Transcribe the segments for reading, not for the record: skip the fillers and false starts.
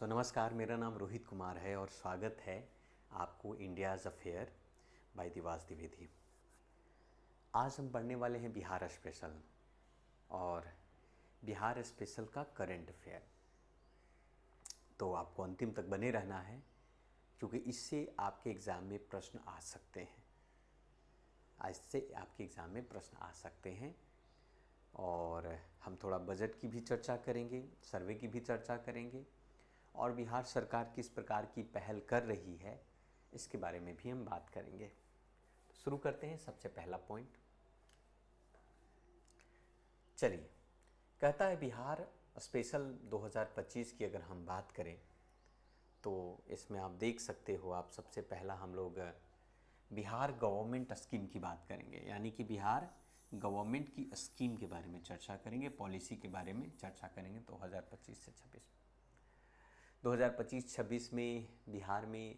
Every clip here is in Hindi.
नमस्कार, मेरा नाम रोहित कुमार है और स्वागत है आपको India's affair by Divas Dwivedi. आज हम पढ़ने वाले हैं बिहार स्पेशल और बिहार स्पेशल का करंट अफेयर। तो आपको अंतिम तक बने रहना है क्योंकि इससे आपके एग्ज़ाम में प्रश्न आ सकते हैं। इससे आपके एग्ज़ाम में प्रश्न आ सकते हैं और हम थोड़ा बजट की भी चर्चा करेंगे, सर्वे की भी चर्चा करेंगे और बिहार सरकार किस प्रकार की पहल कर रही है इसके बारे में भी हम बात करेंगे। तो शुरू करते हैं। सबसे पहला पॉइंट, चलिए, कहता है बिहार स्पेशल 2025 की अगर हम बात करें तो इसमें आप देख सकते हो, आप सबसे पहला हम लोग बिहार गवर्नमेंट स्कीम की बात करेंगे, यानी कि बिहार गवर्नमेंट की स्कीम के बारे में चर्चा करेंगे, पॉलिसी के बारे में चर्चा करेंगे 2025 से 26। 2025-26 में बिहार में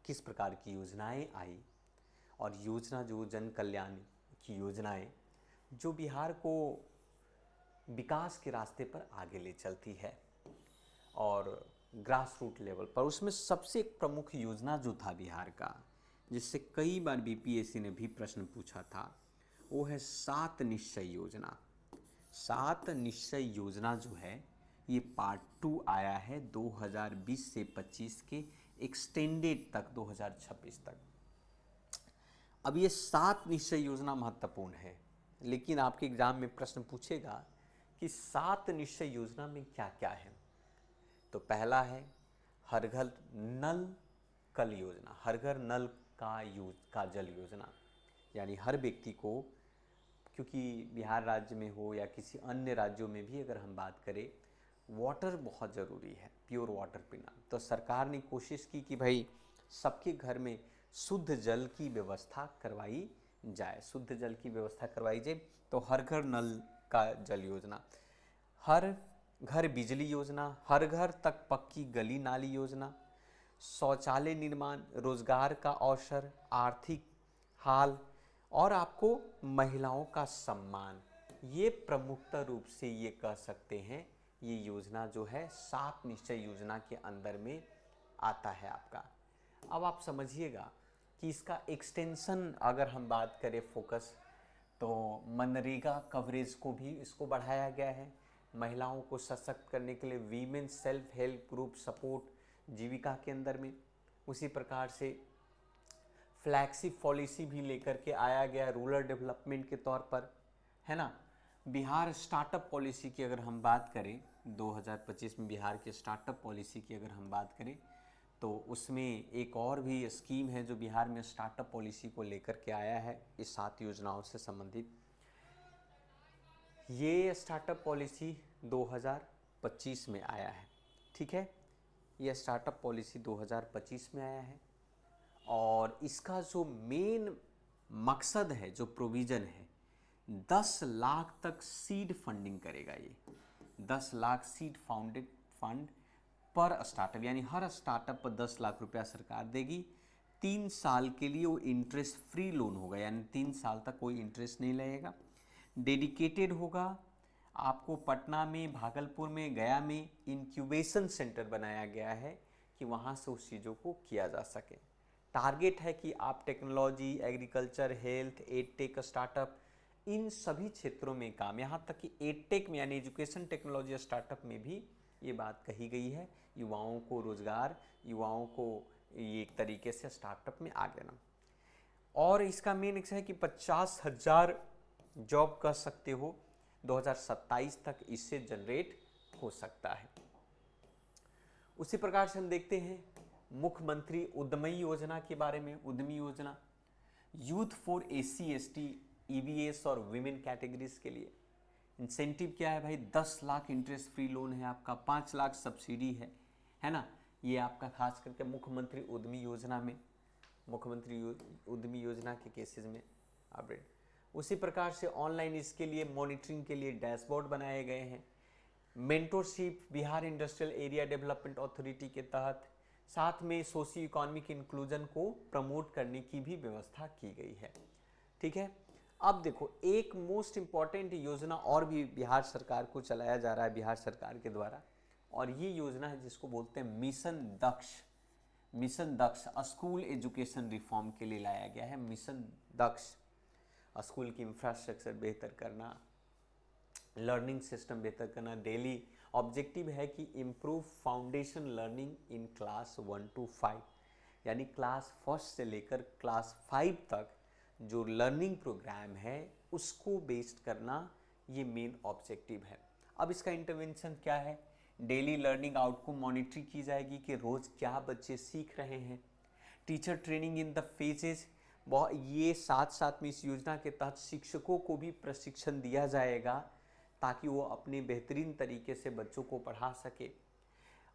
किस प्रकार की योजनाएं आई और योजना जो जन कल्याण की योजनाएं जो बिहार को विकास के रास्ते पर आगे ले चलती है और ग्रास रूट लेवल पर, उसमें सबसे एक प्रमुख योजना जो था बिहार का, जिससे कई बार बीपीएससी ने भी प्रश्न पूछा था, वो है 7 निश्चय योजना। 7 निश्चय योजना जो है ये पार्ट 2 आया है 2020 से 25 के एक्सटेंडेड तक 2026 तक। अब ये 7 निश्चय योजना महत्वपूर्ण है, लेकिन आपके एग्जाम में प्रश्न पूछेगा कि 7 निश्चय योजना में क्या क्या है। तो पहला है हर घर नल कल योजना, हर घर नल का जल योजना, यानी हर व्यक्ति को, क्योंकि बिहार राज्य में हो या किसी अन्य राज्यों में भी अगर हम बात करें, वाटर बहुत ज़रूरी है, प्योर वाटर पीना। तो सरकार ने कोशिश की कि भाई सबके घर में शुद्ध जल की व्यवस्था करवाई जाए, शुद्ध जल की व्यवस्था करवाई जाए। तो हर घर नल का जल योजना, हर घर बिजली योजना, हर घर तक पक्की गली नाली योजना, शौचालय निर्माण, रोजगार का अवसर, आर्थिक हाल और आपको महिलाओं का सम्मान, ये प्रमुखता रूप से ये कह सकते हैं ये योजना जो है 7 निश्चय योजना के अंदर में आता है आपका। अब आप समझिएगा कि इसका एक्सटेंशन अगर हम बात करें फोकस, तो मनरेगा कवरेज को भी इसको बढ़ाया गया है। महिलाओं को सशक्त करने के लिए women self help group support Jeevika के अंदर में, उसी प्रकार से फ्लैगशिप पॉलिसी भी लेकर के आया गया रूरल डेवलपमेंट के तौर पर, है ना। बिहार स्टार्टअप पॉलिसी की अगर हम बात करें 2025 में, बिहार के स्टार्टअप पॉलिसी की अगर हम बात करें तो उसमें एक और भी स्कीम है जो बिहार में स्टार्टअप पॉलिसी को लेकर के आया है, इस 7 योजनाओं से संबंधित। ये स्टार्टअप पॉलिसी 2025 में आया है, ठीक है। ये स्टार्टअप पॉलिसी 2025 में आया है और इसका जो मेन मकसद है, जो प्रोविज़न है, 10 लाख तक सीड फंडिंग करेगा। ये 10 लाख सीड फाउंडेड फंड पर स्टार्टअप, यानी हर स्टार्टअप पर 10 लाख रुपया सरकार देगी। 3 साल के लिए वो इंटरेस्ट फ्री लोन होगा, यानी 3 साल तक कोई इंटरेस्ट नहीं लगेगा। डेडिकेटेड होगा। आपको पटना में, भागलपुर में, गया में इंक्यूबेशन सेंटर बनाया गया है कि वहाँ से उस चीज़ों को किया जा सके। टारगेट है कि आप technology, agriculture, health, edtech startup, इन सभी क्षेत्रों में काम, यहाँ तक कि एडटेक में यानी एजुकेशन टेक्नोलॉजी स्टार्टअप में भी ये बात कही गई है, युवाओं को रोजगार, युवाओं को ये एक तरीके से स्टार्टअप में आ लेना। और इसका मेन एक है कि 50,000 जॉब कर सकते हो 2027 तक, इससे जनरेट हो सकता है। उसी प्रकार से हम देखते हैं मुख्यमंत्री उद्यमी योजना के बारे में। उद्यमी योजना youth for SC ST EVS और विमेन कैटेगरीज के लिए इंसेंटिव क्या है भाई, 10 लाख इंटरेस्ट फ्री लोन है आपका, 5 लाख सब्सिडी है ना। ये आपका खास करके मुख्यमंत्री उद्यमी योजना में, मुख्यमंत्री उद्यमी योजना के केसेस में अपडेट। उसी प्रकार से ऑनलाइन इसके लिए मॉनिटरिंग के लिए डैशबोर्ड बनाए गए हैं। Mentorship Bihar industrial area development authority के तहत, साथ में सोशियो इकोनॉमिक इंक्लूजन को प्रमोट करने की भी व्यवस्था की गई है, ठीक है। अब देखो, एक मोस्ट इंपॉर्टेंट योजना और भी बिहार सरकार को चलाया जा रहा है, बिहार सरकार के द्वारा, और ये योजना है जिसको बोलते हैं मिशन दक्ष स्कूल एजुकेशन रिफॉर्म के लिए लाया गया है। मिशन दक्ष स्कूल की इंफ्रास्ट्रक्चर बेहतर करना, लर्निंग सिस्टम बेहतर करना। डेली ऑब्जेक्टिव है कि improve foundation learning in class 1 to 5, यानी क्लास फर्स्ट से लेकर क्लास 5 तक जो लर्निंग प्रोग्राम है उसको बेस्ड करना, ये मेन ऑब्जेक्टिव है। अब इसका इंटरवेंशन क्या है? डेली लर्निंग आउटकम मॉनिटरिंग की जाएगी कि रोज़ क्या बच्चे सीख रहे हैं। Teacher training in the phases, ये साथ साथ में इस योजना के तहत शिक्षकों को भी प्रशिक्षण दिया जाएगा ताकि वो अपने बेहतरीन तरीके से बच्चों को पढ़ा सके।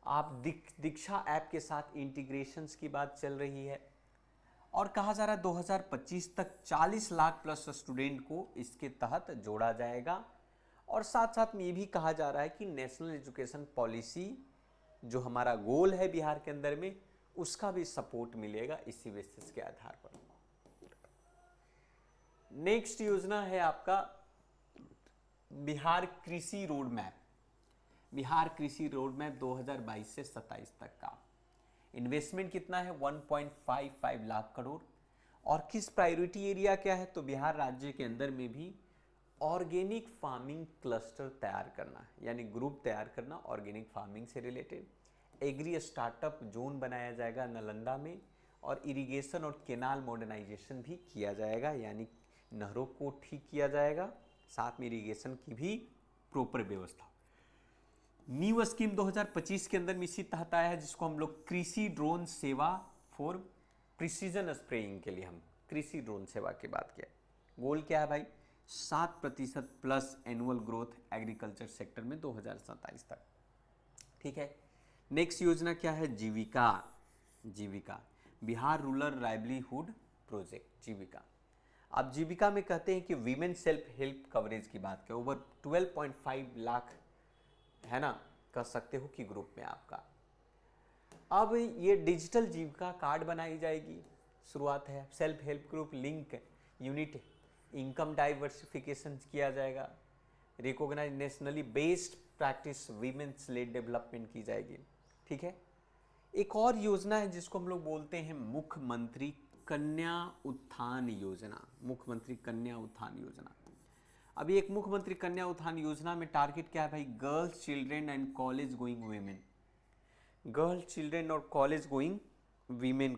आप दीक्षा ऐप के साथ इंटीग्रेशंस की बात चल रही है और कहा जा रहा है 2025 तक 40 लाख प्लस स्टूडेंट को इसके तहत जोड़ा जाएगा। और साथ साथ में ये भी कहा जा रहा है कि नेशनल एजुकेशन पॉलिसी जो हमारा गोल है बिहार के अंदर में, उसका भी सपोर्ट मिलेगा इसी बेसिस के आधार पर। नेक्स्ट योजना है आपका बिहार कृषि रोड मैप। बिहार कृषि रोड मैप 2022 से 27 तक का इन्वेस्टमेंट कितना है? 1.55 लाख करोड़। और किस प्रायोरिटी एरिया क्या है? तो बिहार राज्य के अंदर में भी ऑर्गेनिक फार्मिंग क्लस्टर तैयार करना, यानी ग्रुप तैयार करना ऑर्गेनिक फार्मिंग से रिलेटेड। एग्री स्टार्टअप जोन बनाया जाएगा नालंदा में, और इरिगेशन और केनाल मॉडर्नाइजेशन भी किया जाएगा, यानी नहरों को ठीक किया जाएगा, साथ में इरिगेशन की भी प्रॉपर व्यवस्था। न्यू स्कीम 2025 के अंदर में इसी तहत आया है जिसको हम लोग कृषि ड्रोन सेवा फॉर प्रिसीजन स्प्रेइंग के लिए हम कृषि ड्रोन सेवा की बात किया। गोल क्या है भाई? 7% plus annual growth agriculture sector में 2027 तक। ठीक है। नेक्स्ट योजना क्या है? जीविका बिहार रूरल लाइवलीहुड प्रोजेक्ट जीविका। अब जीविका में कहते हैं कि वीमेन सेल्फ हेल्प कवरेज की बात करें, ओवर 12.5 लाख है ना, कह सकते हो कि ग्रुप में आपका। अब ये डिजिटल जीविका कार्ड बनाई जाएगी, शुरुआत है। Self help group link unit income diversification किया जाएगा। Recognise nationally based practice women's led development की जाएगी। ठीक है। एक और योजना है जिसको हम लोग बोलते हैं मुख्यमंत्री कन्या उत्थान योजना। मुख्यमंत्री कन्या उत्थान योजना। अभी एक मुख्यमंत्री कन्या उत्थान योजना में टारगेट क्या है भाई? Girls children and college going women. Girls children और कॉलेज गोइंग वीमेन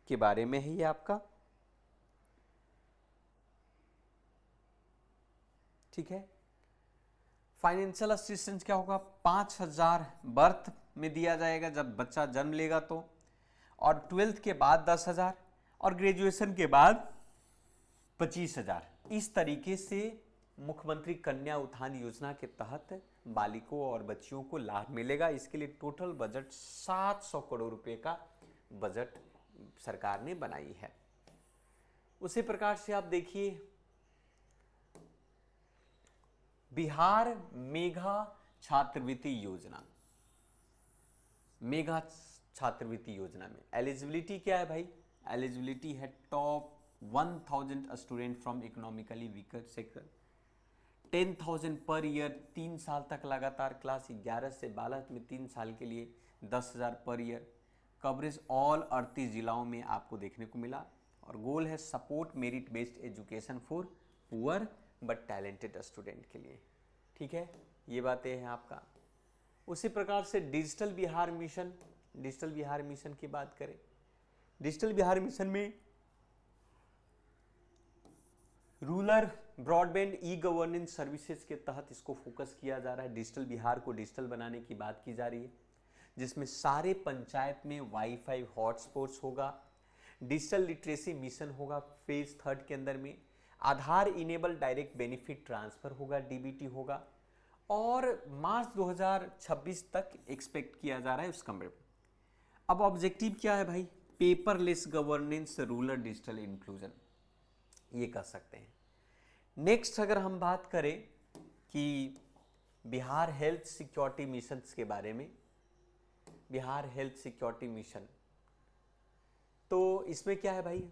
के बारे में है ये आपका। ठीक है। फाइनेंशियल असिस्टेंस क्या होगा? 5,000 बर्थ में दिया जाएगा जब बच्चा जन्म लेगा तो, और 12th के बाद 10,000, और ग्रेजुएशन के बाद 25,000। इस तरीके से मुख्यमंत्री कन्या उत्थान योजना के तहत बालिकों और बच्चियों को लाभ मिलेगा। इसके लिए टोटल बजट 700 करोड़ रुपए का बजट सरकार ने बनाई है। उसी प्रकार से आप देखिए बिहार मेगा छात्रवृत्ति योजना। मेगा छात्रवृत्ति योजना में एलिजिबिलिटी क्या है भाई? एलिजिबिलिटी है top 1000 student from economically weaker sector, 10,000 per year, 3 साल तक लगातार क्लास 11 से 12 में 3 साल के लिए 10,000 पर ईयर। कवरेज ऑल 38 जिलाओं में आपको देखने को मिला। और गोल है support merit based education for poor but talented student के लिए। ठीक है, ये बातें हैं आपका। उसी प्रकार से digital Bihar mission, digital Bihar mission की बात करें, डिजिटल बिहार मिशन में rural broadband e governance services के तहत इसको फोकस किया जा रहा है। डिजिटल बिहार को डिजिटल बनाने की बात की जा रही है, जिसमें सारे पंचायत में वाईफाई हॉटस्पॉट्स होगा। डिजिटल लिटरेसी मिशन होगा फेज 3 के अंदर में। आधार इनेबल डायरेक्ट बेनिफिट ट्रांसफर होगा, डीबीटी होगा। और मार्च 2026 तक एक्सपेक्ट किया जा रहा है उसका। अब ऑब्जेक्टिव क्या है भाई? Paperless governance, rural digital inclusion, ये कर सकते हैं। नेक्स्ट अगर हम बात करें कि बिहार हेल्थ सिक्योरिटी मिशन के बारे में, बिहार हेल्थ सिक्योरिटी मिशन, तो इसमें क्या है भाई?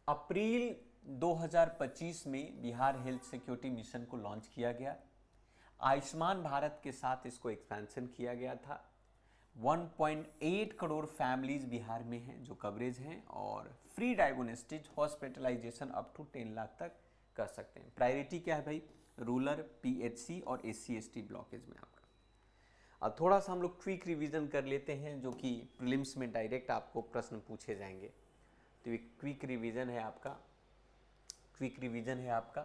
अप्रैल 2025 में बिहार हेल्थ सिक्योरिटी मिशन को लॉन्च किया गया। आयुष्मान भारत के साथ इसको एक्सपेंशन किया गया था। 1.8 करोड़ फैमिलीज बिहार में हैं जो कवरेज हैं, और free diagnostic hospitalisation up to 10 lakh तक कर सकते हैं। प्रायोरिटी क्या है भाई? रूरल, पीएचसी और SC/ST ब्लॉकेज में आपका। अब थोड़ा सा हम लोग क्विक रिवीजन कर लेते हैं, जो कि प्रीलिम्स में डायरेक्ट आपको प्रश्न पूछे जाएंगे। तो ये क्विक रिवीजन है आपका।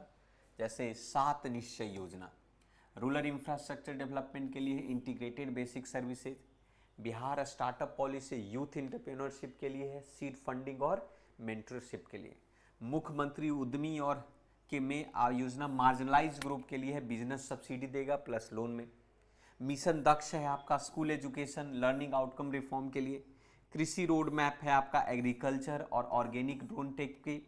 जैसे 7 निश्चय योजना, रूरल इंफ्रास्ट्रक्चर डेवलपमेंट के लिए integrated basic services, Bihar startup policy youth entrepreneurship के लिए है, सीड फंडिंग और मेंटरशिप के लिए। मुख्यमंत्री उद्यमी और के में योजना मार्जिनलाइज ग्रुप के लिए है, बिजनेस सब्सिडी देगा प्लस लोन में। मिशन दक्ष है आपका school education learning outcome reform के लिए। कृषि रोड मैप है आपका एग्रीकल्चर और ऑर्गेनिक ड्रोन टेक के।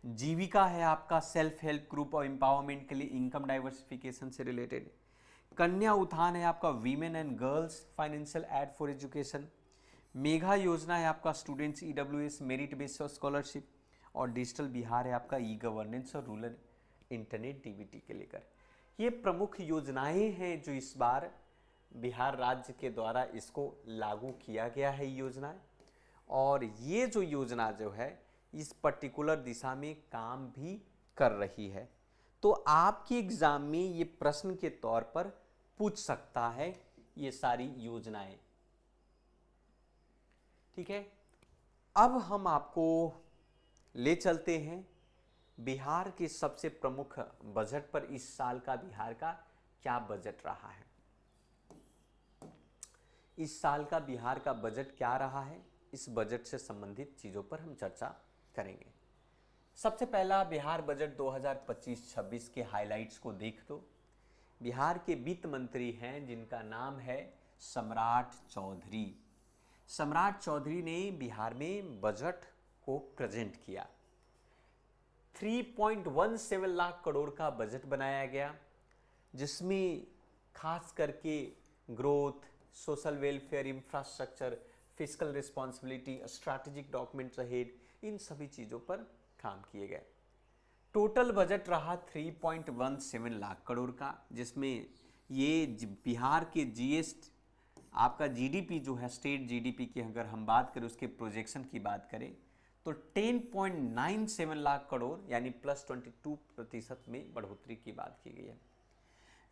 जीविका है आपका सेल्फ हेल्प ग्रुप और एम्पावरमेंट के लिए इनकम डाइवर्सिफिकेशन से रिलेटेड। कन्या उत्थान है आपका women and girls financial aid for education. Megha योजना है आपका students EWS merit based scholarship. और डिजिटल बिहार है आपका ई गवर्नेंस और रूरल इंटरनेट DBT के लेकर। ये प्रमुख योजनाएं हैं जो इस बार बिहार राज्य के द्वारा इसको लागू किया गया है योजनाएं। और ये जो योजना जो है इस पर्टिकुलर दिशा में काम भी कर रही है। तो आपके एग्जाम में ये प्रश्न के तौर पर पूछ सकता है ये सारी योजनाएं। ठीक है, अब हम आपको ले चलते हैं बिहार के सबसे प्रमुख बजट पर। इस साल का बिहार का क्या बजट रहा है? इस साल का बिहार का बजट क्या रहा है, इस बजट से संबंधित चीजों पर हम चर्चा करेंगे। सबसे पहला बिहार बजट 2025-26 के हाइलाइट्स को देख दो। बिहार के वित्त मंत्री हैं जिनका नाम है सम्राट चौधरी। सम्राट चौधरी ने बिहार में बजट को प्रेजेंट किया। 3.17 लाख करोड़ का बजट बनाया गया, जिसमें खास करके growth, social welfare, infrastructure, fiscal responsibility, strategic documents ahead, इन सभी चीज़ों पर काम किए गए। टोटल बजट रहा 3.17 लाख करोड़ का, जिसमें ये बिहार के आपका GDP जो है स्टेट GDP की अगर हम बात करें, उसके प्रोजेक्शन की बात करें तो 10.97 लाख करोड़ यानी प्लस 22% में बढ़ोतरी की बात की गई है।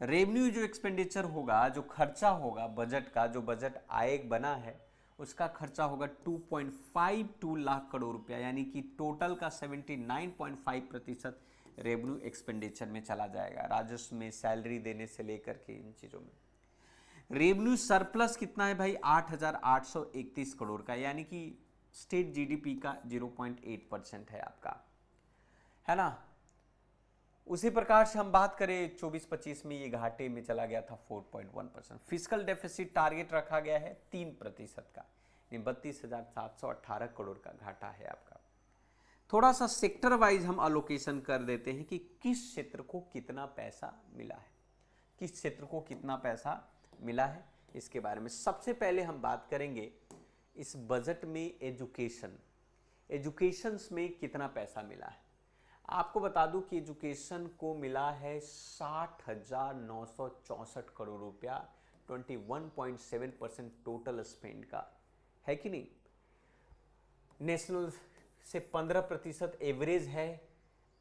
रेवेन्यू जो एक्सपेंडिचर होगा, जो खर्चा होगा बजट का, जो बजट आय बना है उसका खर्चा होगा 2.52 लाख करोड़ रुपया, यानी कि टोटल का 79.5% रेवेन्यू एक्सपेंडिचर में चला जाएगा, राजस्व में, सैलरी देने से लेकर के इन चीज़ों में। रेवेन्यू सरप्लस कितना है भाई? 8,831 करोड़ का, यानी कि स्टेट GDP का 0.8% है आपका, है ना। उसी प्रकार से हम बात करें 24-25 में ये घाटे में चला गया था 4.1%। फिस्कल डेफिसिट टारगेट रखा गया है 3% का, 32,718 करोड़ का घाटा है आपका। थोड़ा सा सेक्टर वाइज हम अलोकेशन कर देते हैं कि किस क्षेत्र को कितना पैसा मिला है, किस क्षेत्र को कितना पैसा मिला है, इसके बारे में। सबसे पहले हम बात करेंगे इस बजट में एजुकेशन में कितना पैसा मिला है। आपको बता दूं कि एजुकेशन को मिला है 60,964 करोड़ रुपया, 21.7% टोटल स्पेंड का, है कि नहीं। नेशनल से 15% एवरेज है,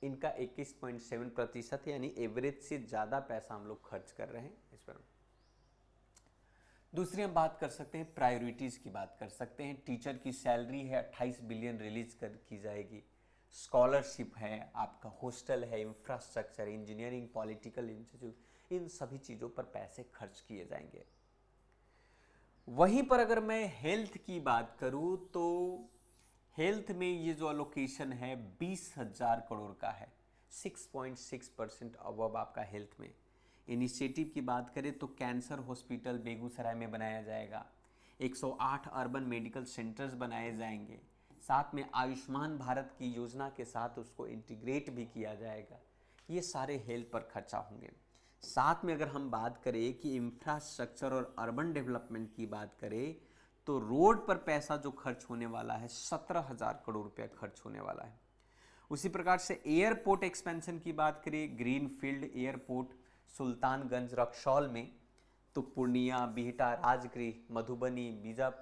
इनका 21.7%, यानी एवरेज से ज़्यादा पैसा हम लोग खर्च कर रहे हैं इस पर। दूसरी हम बात कर सकते हैं, प्रायोरिटीज़ की बात कर सकते हैं। टीचर की सैलरी है 28 बिलियन रिलीज की जाएगी। स्कॉलरशिप है आपका, हॉस्टल है, इंफ्रास्ट्रक्चर, इंजीनियरिंग, पॉलिटिकल इंस्टीट्यूट, इन सभी चीज़ों पर पैसे खर्च किए जाएंगे। वहीं पर अगर मैं हेल्थ की बात करूं तो हेल्थ में ये जो अलोकेशन है 20,000 करोड़ का है, 6.6% अबव आपका हेल्थ में। इनिशिएटिव की बात करें तो कैंसर हॉस्पिटल बेगूसराय में बनाया जाएगा, 108 अर्बन मेडिकल सेंटर्स बनाए जाएंगे, साथ में आयुष्मान भारत की योजना के साथ उसको इंटीग्रेट भी किया जाएगा। ये सारे हेल्थ पर खर्चा होंगे। साथ में अगर हम बात करें कि इंफ्रास्ट्रक्चर और अर्बन डेवलपमेंट की बात करें तो रोड पर पैसा जो खर्च होने वाला है 17,000 करोड़ रुपया खर्च होने वाला है। उसी प्रकार से एयरपोर्ट एक्सपेंशन की बात करें, ग्रीनफील्ड एयरपोर्ट सुल्तानगंज रक्सौल में, तो पूर्णिया, बिहटा, राजगृह, मधुबनी,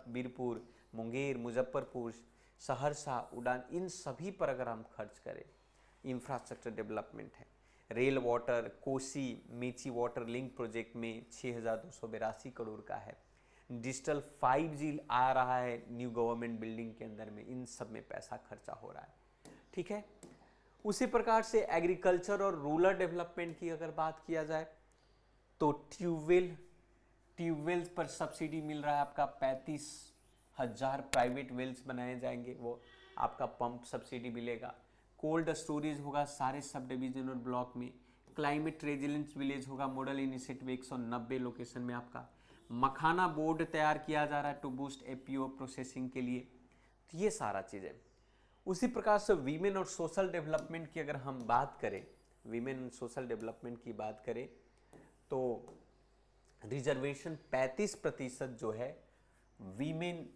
बीरपुर, मुंगेर, मुजफ्फरपुर, सहरसा, उड़ान, इन सभी पर अगर हम खर्च करें, इंफ्रास्ट्रक्चर डेवलपमेंट है। Rail water, Kosi Mechi water link project में 6,282 करोड़ का है। डिजिटल 5G आ रहा है न्यू गवर्नमेंट बिल्डिंग के अंदर में, इन सब में पैसा खर्चा हो रहा है। ठीक है, उसी प्रकार से एग्रीकल्चर और रूरल डेवलपमेंट की अगर बात किया जाए तो ट्यूबवेल्स पर सब्सिडी मिल रहा है आपका 35,000 प्राइवेट वेल्स बनाए जाएंगे, वो आपका पंप सब्सिडी मिलेगा। कोल्ड स्टोरेज होगा सारे सब डिवीजन और ब्लॉक में। क्लाइमेट रेजिलेंस विलेज होगा मॉडल इनिशिएटिव 190 लोकेशन में आपका। मखाना बोर्ड तैयार किया जा रहा है टू बूस्ट एपीओ प्रोसेसिंग के लिए। तो ये सारा चीज़ें। उसी प्रकार से वीमेन और सोशल डेवलपमेंट की अगर हम बात करें, वीमेन एंड सोशल डेवलपमेंट की बात करें तो रिजर्वेशन 35% जो है women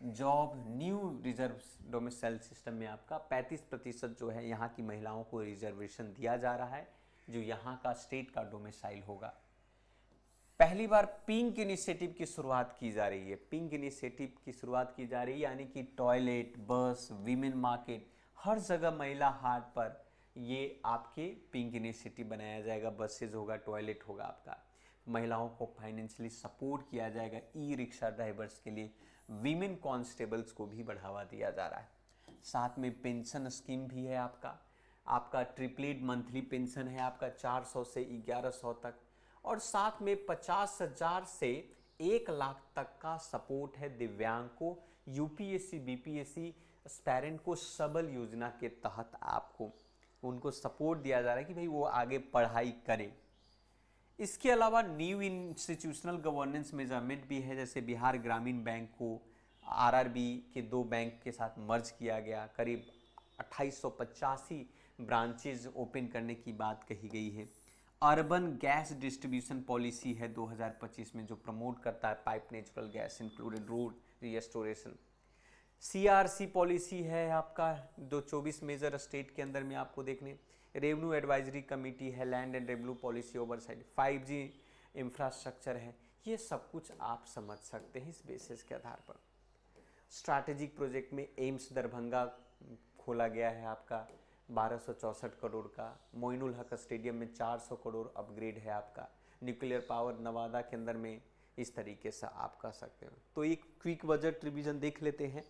job new reserve domicile system में आपका 35% जो है यहाँ की महिलाओं को रिजर्वेशन दिया जा रहा है, जो यहाँ का स्टेट का डोमिसाइल होगा। पहली बार पिंक इनिशिएटिव की शुरुआत की जा रही है। पिंक इनिशिएटिव की शुरुआत की जा रही है, यानी कि टॉयलेट, बस, वीमेन मार्केट, हर जगह महिला हाट पर ये आपके पिंक इनिशिएटिव बनाया जाएगा। बसेज होगा, टॉयलेट होगा आपका। महिलाओं को फाइनेंशियली सपोर्ट किया जाएगा। ई रिक्शा ड्राइवर्स के लिए, वीमेन कांस्टेबल्स को भी बढ़ावा दिया जा रहा है। साथ में पेंशन स्कीम भी है आपका ट्रिपलेट मंथली पेंशन है आपका 400 से 1100 तक, और साथ में 50,000 से 1 लाख तक का सपोर्ट है दिव्यांग को। यूपीएससी बीपीएससी एस्पायरेंट को सबल योजना के तहत आपको उनको सपोर्ट दिया जा रहा है कि भाई वो आगे पढ़ाई करें। इसके अलावा न्यू इंस्टीट्यूशनल गवर्नेंस मेजरमेंट भी है, जैसे बिहार ग्रामीण बैंक को आरआरबी के 2 बैंक के साथ मर्ज किया गया। करीब 2885 ब्रांचेज ओपन करने की बात कही गई है। अर्बन गैस डिस्ट्रीब्यूशन पॉलिसी है 2025 में, जो प्रमोट करता है pipe natural gas included road restoration. CRC policy है आपका 224 मेजर स्टेट के अंदर में आपको देखने। रेवेन्यू एडवाइजरी कमेटी है, land and revenue policy oversight, 5G infrastructure है। ये सब कुछ आप समझ सकते हैं इस बेसिस के आधार पर। स्ट्रैटेजिक प्रोजेक्ट में एम्स दरभंगा खोला गया है आपका 1264 करोड़ का। मोइनुल हक स्टेडियम में 400 करोड़ अपग्रेड है आपका। न्यूक्लियर पावर नवादा के अंदर में, इस तरीके से आप कर सकते हो। तो एक क्विक बजट रिवीजन देख लेते हैं।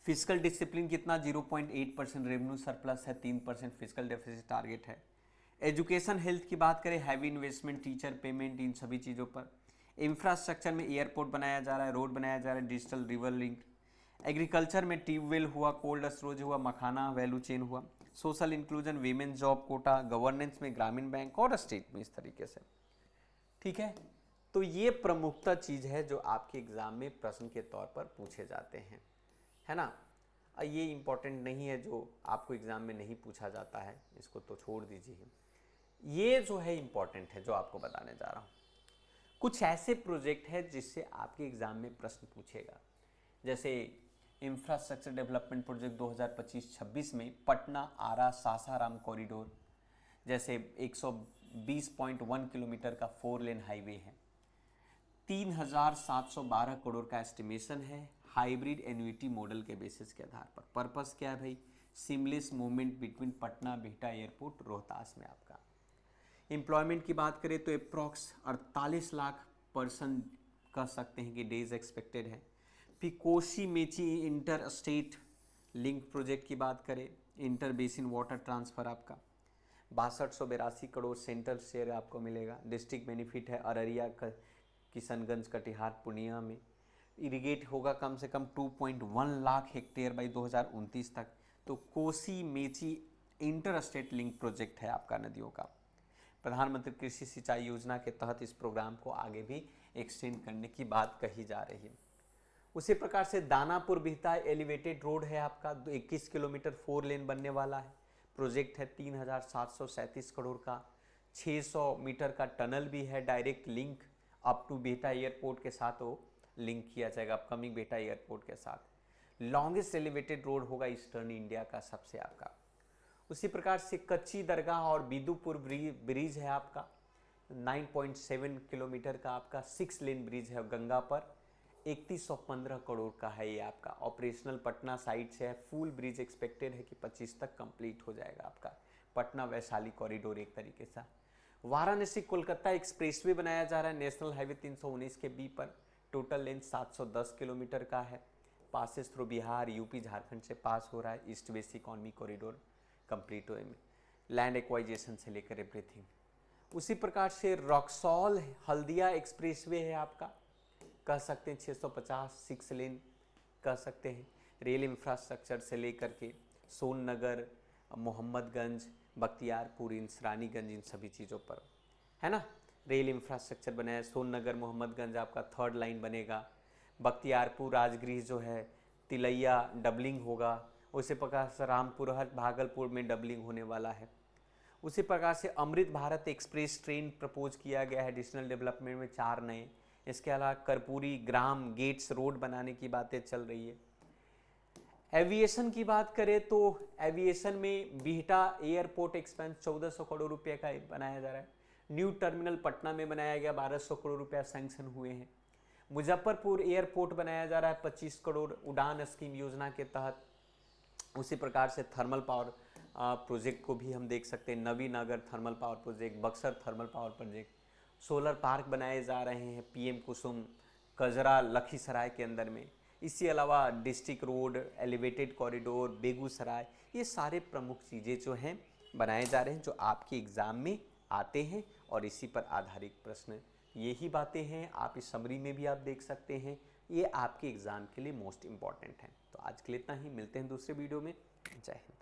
फिजिकल डिसिप्लिन कितना 0.8% रेवेन्यू सरप्लस है, 3% फिजिकल डेफिसिट टारगेट है। एजुकेशन हेल्थ की बात करें, हैवी इन्वेस्टमेंट, टीचर पेमेंट, इन सभी चीज़ों पर। इंफ्रास्ट्रक्चर में एयरपोर्ट बनाया जा रहा है, रोड बनाया जा रहा है, डिजिटल रिवर लिंक। एग्रीकल्चर में ट्यूबवेल हुआ, कोल्ड स्टोरेज हुआ, मखाना वैल्यू चेन हुआ। Social inclusion, women job quota, governance में ग्रामीण बैंक और स्टेट में, इस तरीके से। ठीक है, तो ये प्रमुखता चीज़ है जो आपके एग्जाम में प्रश्न के तौर पर पूछे जाते हैं, है ना। ये इम्पोर्टेंट नहीं है जो आपको एग्जाम में नहीं पूछा जाता है, इसको तो छोड़ दीजिए। ये जो है इम्पोर्टेंट है जो आपको बताने जा रहा हूँ। कुछ ऐसे प्रोजेक्ट है जिससे आपके एग्जाम में प्रश्न पूछेगा, जैसे इंफ्रास्ट्रक्चर डेवलपमेंट प्रोजेक्ट 2025-26 में पटना आरा सासाराम कॉरिडोर, जैसे 120.1 किलोमीटर का 4 लेन हाईवे है। 3,712 करोड़ का एस्टिमेशन है, हाइब्रिड एन्युटी मॉडल के बेसिस के आधार पर। पर्पस क्या है भाई, seamless movement between Patna Bihta airport Rohtas में आपका। एम्प्लॉयमेंट की बात करें तो अप्रॉक्स 48 लाख पर्सन कह सकते हैं कि डेज एक्सपेक्टेड है। फिर Kosi Mechi inter state link project की बात करें, इंटर बेसिन वाटर ट्रांसफ़र आपका 6282 करोड़ सेंट्रल शेयर आपको मिलेगा। डिस्ट्रिक्ट बेनिफिट है अररिया, किशनगंज, कटिहार, पूर्णिया में। इरिगेट होगा कम से कम 2.1 लाख हेक्टेयर बाई 2029 तक। तो Kosi Mechi inter state link project है आपका नदियों का। प्रधानमंत्री कृषि सिंचाई योजना के तहत इस प्रोग्राम को आगे भी एक्सटेंड करने की बात कही जा रही है। उसी प्रकार से दानापुर बिहता एलिवेटेड रोड है आपका 21 किलोमीटर 4 लेन बनने वाला है। प्रोजेक्ट है 3,737 करोड़ का। 600 मीटर का टनल भी है, direct link up to Bihta airport के साथ वो लिंक किया जाएगा, अपकमिंग बिहटा एयरपोर्ट के साथ। लॉन्गेस्ट एलिवेटेड रोड होगा ईस्टर्न इंडिया का सबसे आपका। उसी प्रकार से कच्ची दरगाह और बिदुपुर ब्रिज है आपका 9.7 किलोमीटर का आपका 6 लेन ब्रिज है गंगा पर, 3115 करोड़ का है ये आपका। ऑपरेशनल पटना साइड से है, फुल ब्रिज एक्सपेक्टेड है कि 25 तक कंप्लीट हो जाएगा आपका। पटना वैशाली कॉरिडोर एक तरीके से। वाराणसी कोलकाता एक्सप्रेसवे बनाया जा रहा है नेशनल हाईवे 319 के बी पर, टोटल लेंथ 710 किलोमीटर का है। Passes through Bihar, UP, Jharkhand से पास हो रहा है। East west economy corridor complete हुए में, लैंड एक्वाइजेशन से लेकर एवरीथिंग। उसी प्रकार से रॉक्सॉल हल्दिया एक्सप्रेसवे है आपका, कह सकते हैं 650 6 लेन कह सकते हैं। रेल इंफ्रास्ट्रक्चर से लेकर के सोननगर, मोहम्मदगंज, बख्तियारपुर, रानीगंज, इन सभी चीज़ों पर है ना रेल इंफ्रास्ट्रक्चर बनाया है। सोननगर मोहम्मदगंज आपका 3rd लाइन बनेगा। बख्तियारपुर राजगृह जो है, तिलैया डबलिंग होगा। उसी प्रकार से रामपुर भागलपुर में डबलिंग होने वाला है। उसी प्रकार से Amrit Bharat express train propose किया गया है एडिशनल डेवलपमेंट में 4 नए। इसके अलावा कर्पूरी ग्राम गेट्स रोड बनाने की बातें चल रही है। एविएशन की बात करें तो एविएशन में बिहटा एयरपोर्ट एक्सपेंस 1400 करोड़ रुपए का बनाया जा रहा है। न्यू टर्मिनल पटना में बनाया गया, 1200 करोड़ रुपया सैंक्शन हुए हैं। मुजफ्फरपुर एयरपोर्ट बनाया जा रहा है 25 करोड़ उड़ान स्कीम योजना के तहत। उसी प्रकार से थर्मल पावर प्रोजेक्ट को भी हम देख सकते हैं, Navinagar thermal power project, Buxar thermal power project. Solar park बनाए जा रहे हैं पीएम कुसुम कजरा लखीसराय के अंदर में। इसके अलावा district road, elevated corridor, Begusarai, ये सारे प्रमुख चीज़ें जो हैं बनाए जा रहे हैं जो आपके एग्ज़ाम में आते हैं और इसी पर आधारित प्रश्न। यही बातें हैं, आप इस समरी में भी आप देख सकते हैं, ये आपके एग्ज़ाम के लिए मोस्ट इम्पॉर्टेंट हैं। तो आज के लिए इतना ही, मिलते हैं दूसरे वीडियो में। जय हिंद।